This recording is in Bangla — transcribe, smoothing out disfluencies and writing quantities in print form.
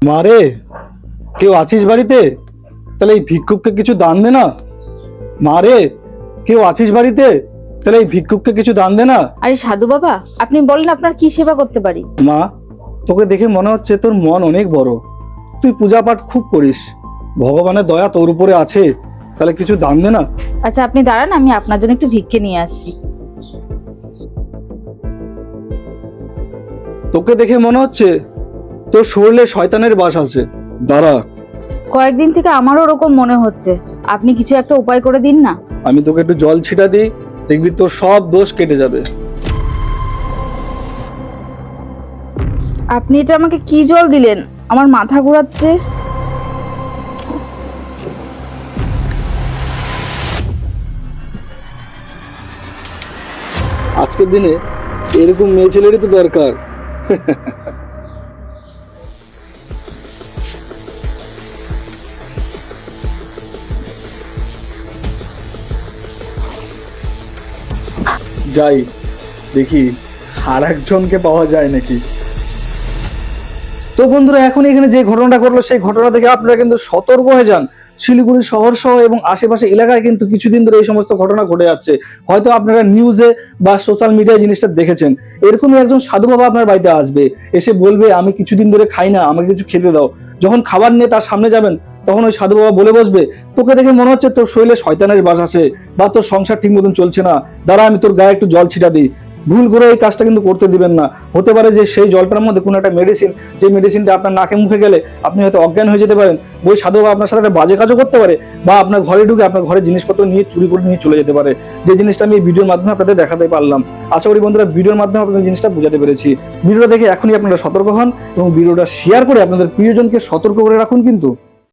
মারে, কেউ আছিস বাড়িতে? তাহলে এই ভিক্ষুককে কিছু দান দে না। মারে, কেউ আছিস বাড়িতে? তাহলে এই ভিক্ষুককে কিছু দান দে না। আরে সাধু বাবা, আপনি বলেন আপনার কি সেবা করতে পারি? মা, তোকে দেখে মনে হচ্ছে তোর মন অনেক বড়। তুই পূজা পাঠ খুব করিস, ভগবানের দয়া তোর উপরে আছে। তাহলে কিছু দান দে না। আচ্ছা আপনি দাঁড়ান, আমি আপনার জন্য একটু ভিক্ষে নিয়ে আসছি। তোকে দেখে মনে হচ্ছে তোর শরীরে শয়তানের বাস আছে। দাঁড়া, কয়েকদিন থেকে আমারও ওরকম মনে হচ্ছে, আপনি কিছু একটা উপায় করে দিন না। আমি তোকে একটু জল ছিটা দিই, দেখবি তোর সব দোষ কেটে যাবে। আপনি এটা আমাকে কি জল দিলেন? আমার মাথা ঘোরাচ্ছে। আজকের দিনে এরকম মেয়ে ছেলেরই তো দরকার। যাই দেখি আর একজনকে পাওয়া যায় নাকি। তো বন্ধুরা, এখন এখানে যে ঘটনাটা ঘটলো সেই ঘটনা থেকে আপনারা কিন্তু সতর্ক হয়ে যান। শিলিগুড়ি শহর সহ এবং আশেপাশে এলাকায় কিন্তু কিছুদিন ধরে এই সমস্ত ঘটনা ঘটে যাচ্ছে। হয়তো আপনারা নিউজে বা সোশ্যাল মিডিয়ায় জিনিসটা দেখেছেন। এরকমই একজন সাধু বাবা আপনার বাড়িতে আসবে, এসে বলবে আমি কিছুদিন ধরে খাই না, আমাকে কিছু খেতে দাও। যখন খাবার নিয়ে তার সামনে যাবেন, তখন ওই সাধু বাবা বলে বসবে, তোকে দেখে মনে হচ্ছে তোর শরীরে শয়তানের বাস আছে বা তোর সংসার ঠিক মতন চলছে না, দাঁড়া আমি তোর গায়ে একটু জল ছিটা দিই। ভুল করে এই কাজটা কিন্তু করতে দিবেন না। হতে পারে যে সেই জলটার মধ্যে কোনো একটা মেডিসিন, যে মেডিসিনটা আপনার নাকে মুখে গেলে আপনি হয়তো অজ্ঞান হয়ে যেতে পারেন। ওই সাধু বাবা আপনার সাথে একটা বাজে কাজও করতে পারে, বা আপনার ঘরে ঢুকে আপনার ঘরের জিনিসপত্র নিয়ে চুরি করে নিয়ে চলে যেতে পারে। যে জিনিসটা আমি এই ভিডিওর মাধ্যমে আপনাদের দেখাতে পারলাম। আশা করি বন্ধুরা ভিডিওর মাধ্যমে আপনাদের জিনিসটা বুঝাতে পেরেছি। ভিডিওটা দেখে এখনই আপনারা সতর্ক হন এবং ভিডিওটা শেয়ার করে আপনাদের প্রিয়জনকে সতর্ক করে রাখুন কিন্তু।